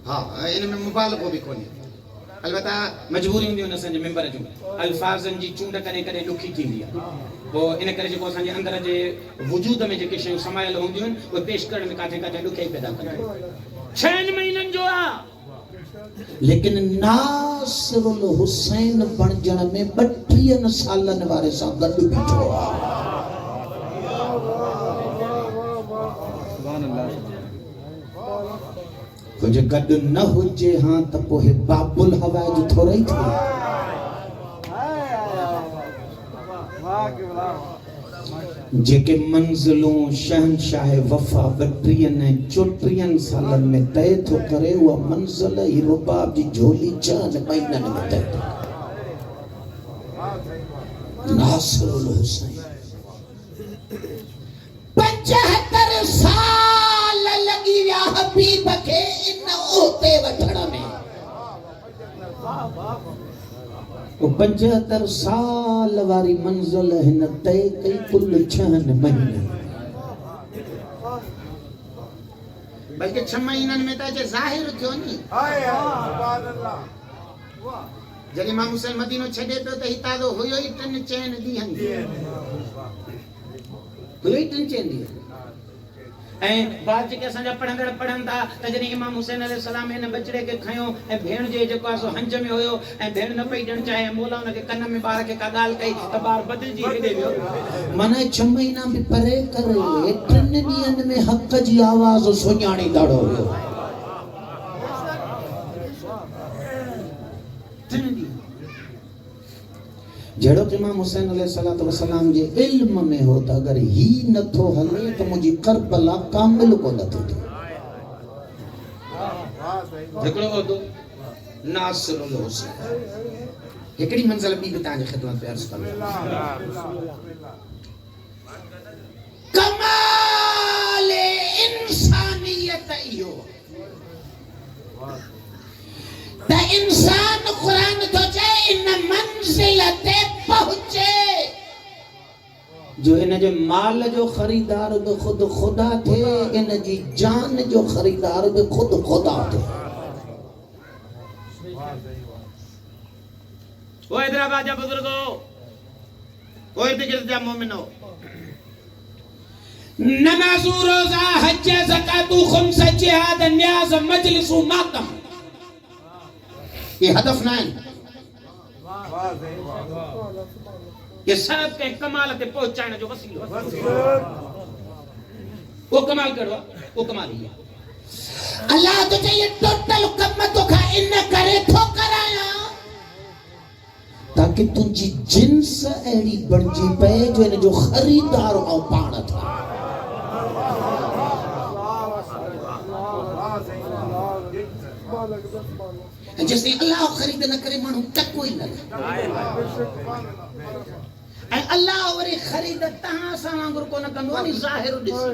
ہاں انہیں میں مبالغو بھی کونی البتہ مجبوری ہوں دی انہیں سنجھے ممبر جو الفاظن جی چونڈ کرنے کرے لکھی تھی دیا وہ انہیں کرے جو سنجھے اندر جے وجود میں جے کشن سمائل ہوں دی وہ پیش کرنے میں کاتے کاتے لکھے پیدا کرنے 6 مہینن جو آ لیکن ناصر الحسین بن جن میں 32 سالن وارے سا گڈ بیٹھو سبحان اللہ کچھ گڈ نہ ہوجے ہاں تپو ہے باب الہوائی جو تھو رہی تھی جے کے منزلوں شہنشاہ وفا 34 سالن میں تے تو کرے وہ منزل ہی رباب جی جھولی 4 مہینن میں تے ناصر الحسین 75 سال لگی ویا حبیب کے ان اوتے وٹھڑ میں وہ 75 سال واری منزل ہن تے کئی کل 6 مہینے بلکہ 6 مہینن میں تا جے ظاہر کیوں نہیں جب امام حسین مدینہ چھڑے پہ تو ہتا دو ہوئی ہوئی ٹن چین دی ہن ہوئی ٹن چین دی بات کے سنجا پڑھن تھا تجری امام حسین علیہ السلام نے بچڑے کے کھیوں بھیڑ جے جو سو ہنج میں ہویو بھیڑ نہ پئی ڈن چاہے مولا ان کے کن میں بار کے کا گال کئی تو بار بدل جی دے ویو منے 6 مہینہ بھی پرے کرے 3 ڈین میں حق جی آواز سنیاڑی داڑو ویو جڑو کہ امام حسین علیہ السلام جے علم میں ہوتا اگر ہی نہ تھو ہلے تو مجھے کربلا کامل کو نہ تھو جھکڑو ہو دو ناصر الحسین ایکڑی منزل بھی بتانے خدمت پہ عرض کرنا کمال انسانیت ایو تا انسان قرآن تو چاہے ان منزلت پہنچے جو ان جو مال جو خریدار بے خود خدا تھے ان جی جان جو خریدار بے خود خدا تھے وہ ادھر آباد بزرگو وہ ادھر جا مومنو نماز روزہ حج زکاة خمس جہاد نیاز مجلس و ماتم یہ ہدف نہ ہے یہ سب کے کمال تے پہنچانا جو وسیلہ وہ کمال کروا وہ کمال ہی ہے اللہ تو چاہیے ٹوٹل کمتوں کا ان کرے تو کرایا تاکہ تجھے جنس ایڑی بن جی پہ جو انہیں جو خریدار او پانا تھا جس نے اللہ خرید نہ کرے مانو تک کوئی نہ اللہ اور خرید تہاں سا وانگر کو نہ کندو نہیں ظاہر ڈسی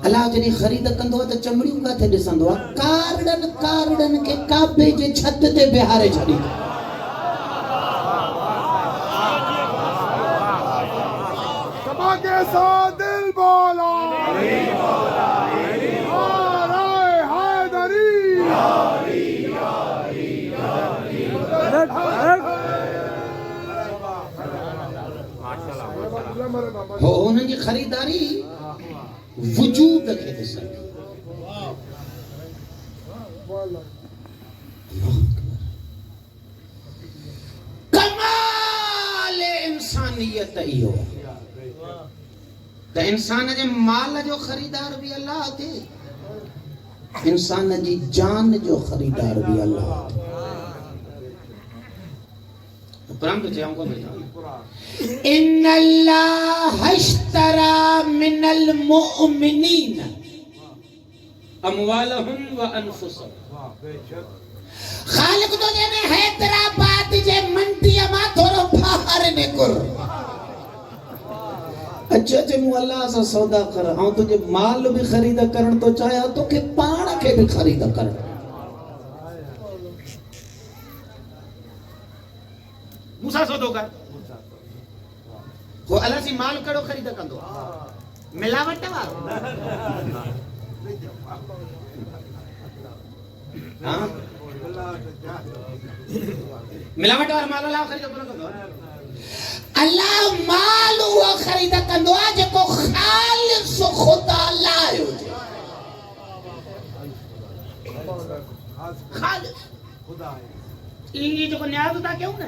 اللہ جنی خرید کندو تو چمڑیوں کا تھے ڈسندو کارڈن کے کعبے جے چھت تے بہارے چھڑی سبا کے ساتھ دل بولا ہو انہوں کی خریداری وجود کے دسن کمال انسانیت ایو تو انسان جے مال جو خریدار بھی اللہ تھے انسان جی جان جو خریدار بھی اللہ تھے قرآن تو چاہوں کو بھیجا ان اللہ اشترى من المؤمنین اموالہم و انفسہم خالق تو جنے حیدرآباد جے منڈی اما تھوڑا باہر نکل اچھا جے مو اللہ سے سودا کر ہاں تو جے مال بھی خریدا کرن تو چاہیا تو کہ پاڑ کے بھی خریدا کرن موسیٰ سودو کر وہ اللہ سی مال کڑو خریدا کندو ملاوٹ وارو ہاں ملاوٹ وارو مال اللہ خریدا کندو اللہ مال ہوا خریدا کندو جے کو خالص خدا لائیو جے خالص یہ جو نیاز ہوتا کیوں نا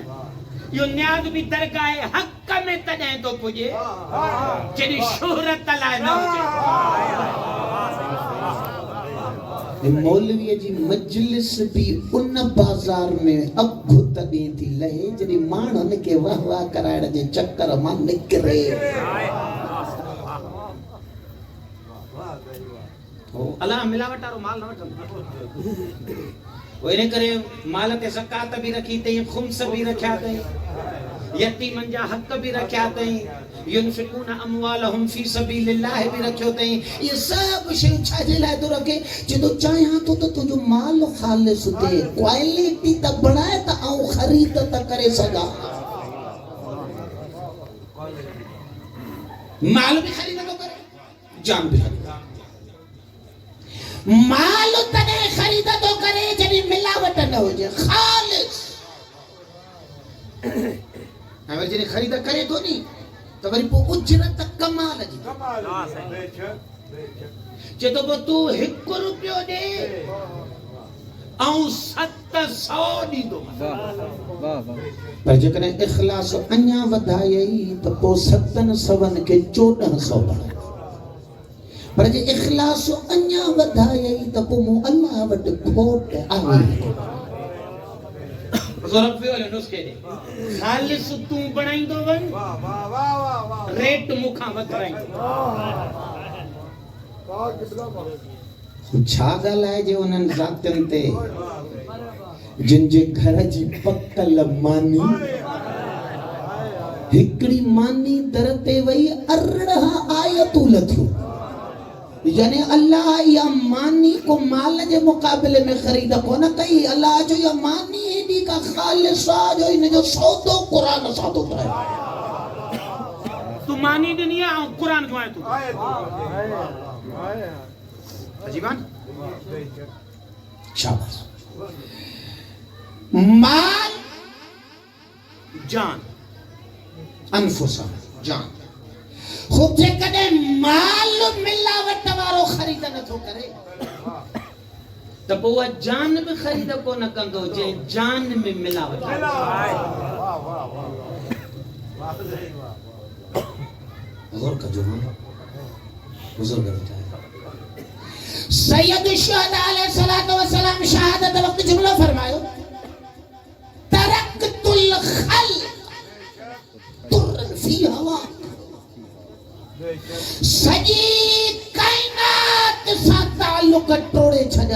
یہ نیاز بھی درگاہ حق میں تجھیں تو پجھے جنہی شہرت لائے نہ ہوجے مولوی جی مجلس بھی ان بازار میں اب گھت دیں تھی لہے جنہی مانن کے واہ واہ کرائے جے چکر مان نکرے اللہ ملاوٹا رو مال نہ وٹھن وہ انہیں کرے مالت زکاة بھی رکھی تھے خمس بھی رکھیا تھے یتیمن جا حق بھی رکھیا تھے ینفقون اموالہم فی سبیل اللہ بھی رکھے تھے یہ سب شیء چھاجے لائے تو رکھے جدو چاہیاں تو جو مال خالص دے کوائلیٹی تا بڑھائے تا آؤں خرید تا کرے سگا مال بھی خرید تو کرے جان بھی خرید مال تنے خریدا تو کرے جنہی ملاوٹ نہ ہو جائے خالص اگر جنہی خریدا کرے تو نہیں تو بری پو اجرت کمال جی چے تو تو 1 روپیو دے آؤں 700 دی دو پر جکنے اخلاص انیا ودھائی تو پو 700 کے 1400 بڑھائے پر جے اخلاص انیا ودھائی تو پو مو اللہ وڈ کھوٹ آئی ضرب بھی والے نسکے دے خالص تو بڑھائیں دو ون ریٹ مکھاں ودھائیں چھاگا لائے جے انہن ذاتن تے جن جے گھر جی پکل مانی ہکڑی مانی درتے وئی ارڑہا آیتو لتھو یعنی اللہ یا مانی کو مال جے مقابلے میں خریدا کو نہ کئی اللہ جو یا مانی ہے دی کا خالصہ جو انہیں جو سودو قرآن ساتھ ہوتا ہے تو مانی دنیا قرآن جو آئے تو عجیبان شاباس مال جان انفسا جان خوب جے کدے مال ملاوٹ وارو خریدا نہ تو کرے تب وہ جان بھی خریدا کو نہ کندو جے جان میں ملاوٹ غور کا جوان بزرگ رہتا ہے سید الشہداء علیہ السلام شہادت وقت جملہ فرمائے ترکت الخلق ترن فی ہوا سجی کائنات سا تعلق ٹوڑے چھجا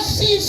80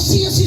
80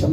6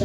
6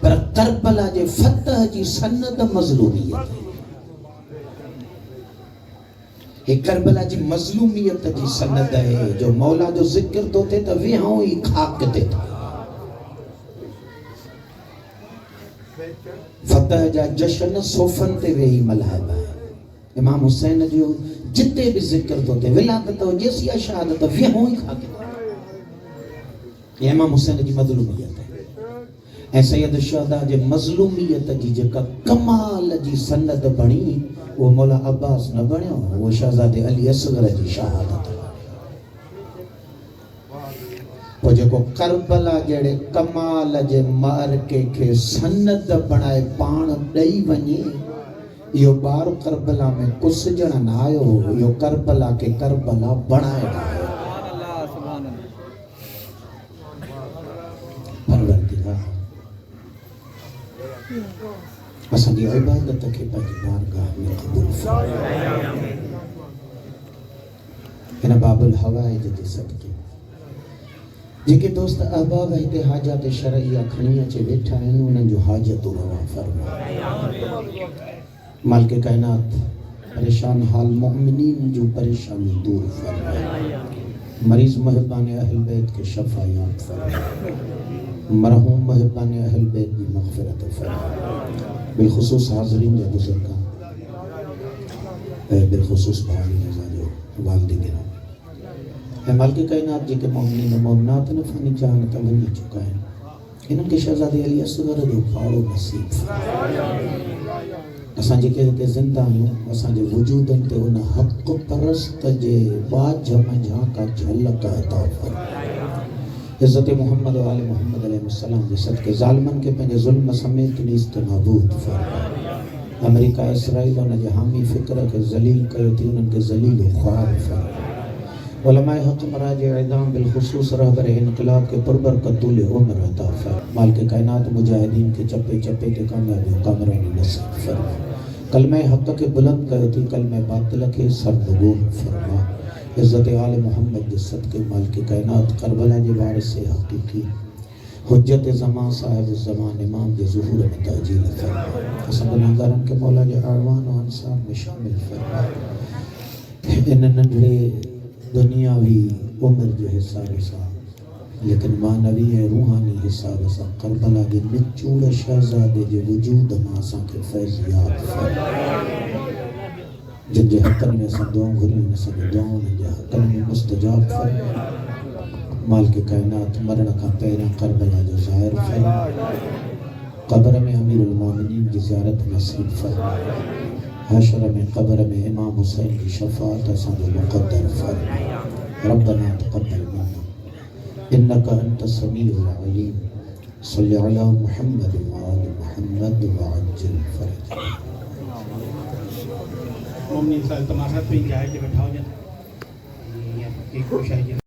پر کربلا جے فتح جی سند مظلومیت ہے کربلا جی مظلومیت جی سند ہے جو مولا جو ذکر تو تھے تو وہاں ہی خاک تے تھا فتح جا جشن صوفن تے وہی ملحبہ ہے امام حسین جو جتے بھی ذکر تو تھے ولادت و جیسی شہادت وہاں ہی خاک تے یہ امام حسین جی مظلومیت ہے اے سید الشہداء جے مظلومیت جی جکا کمال جی سند بنی وہ مولا عباس نہ بنیا وہ شہزادے علی اصغر جی شہادت وہ جکو کربلا جڑے کمال جے مارکے کے سند بنائے پان ڈئی ونی یہ بار کربلا میں کس جڑا نہ آئے یہ کربلا کے کربلا بنائے گا پروردگار اساں دی عبادت کے پنج بارگاہ میں قبول فرما ان باب الحوائج دے صدقے جے دوست احباب ہے حاجات شرعیہ کھڑیاں چے بیٹھا ہیں انہاں جو حاجت روا فرما مالک کائنات پریشان حال مومنین جو پریشانی دور فرما مریض محبان اہل بیت کے شفایات فرما مرحوم محبان اہل بیت کی مغفرت فرما بالخصوص حاضرین یا بزرگاں بالخصوص بھائی نظارے والدی گرام اے مالک کائنات جی کے مومنین و مومنات نے فانی جانت ونی چکا ہے انہوں کے شہزادے علی اصغر جو پاڑو نصیب اساں جی کہتے زندہ ہوں اساں جے وجود انتے انہا حق پرست جے بات جمع جہاں کا جھلک عطا فرما عزت محمد و آل محمد علیہ السلام جے صدقے ظالمن کے پہنجے ظلم سمیت نیست نابود فرما امریکہ اسرائیل انہا جے حامی فکر کے ذلیل کہتی انہوں کے ذلیل و خواب فرما علماء حق مراجع اعدام بالخصوص رہبر انقلاب کے پربرکت طول عمر عطا فرما مالک کائنات مجاہدین کے چپے چپے کے کامیابی و کامرانی نصیب فرما کلمہ حق کے بلند کہتی کلمہ باطل کے سرنگون فرما عزت آل محمد کے صدقے مالک کائنات کربلا جے وارث حقیقی حجت زمان صاحب الزمان امام جے ظہور میں تاجیل فرما حسن گناہگارن کے مولا جے اعوان و انصار میں شامل فرما ان ننڈے دنیاوی عمر جو حساب صاحب لیکن معنوی ہے روحانی حساب صاحب کربلا کے نچوڑ شہزادے جو وجود ماسا کے فیضیات فرما جن جے حقن میں سندوں گھرین سندوں جے حقن میں مستجاب فرما مال کے کائنات مرن کا پیرا کربلا جو ظاہر فرما قبر میں امیر المومنین کی زیارت نصیب فرما حشر میں قبر میں امام حسین کی شفاعت اسان مقدر فرما ربنا تقبل منا انك انت السميع العليم صل على محمد وآل محمد وعجل فرج مومنین سال تمہارا پہ جائے کہ بٹھاؤ جائے یہ کوشش ہے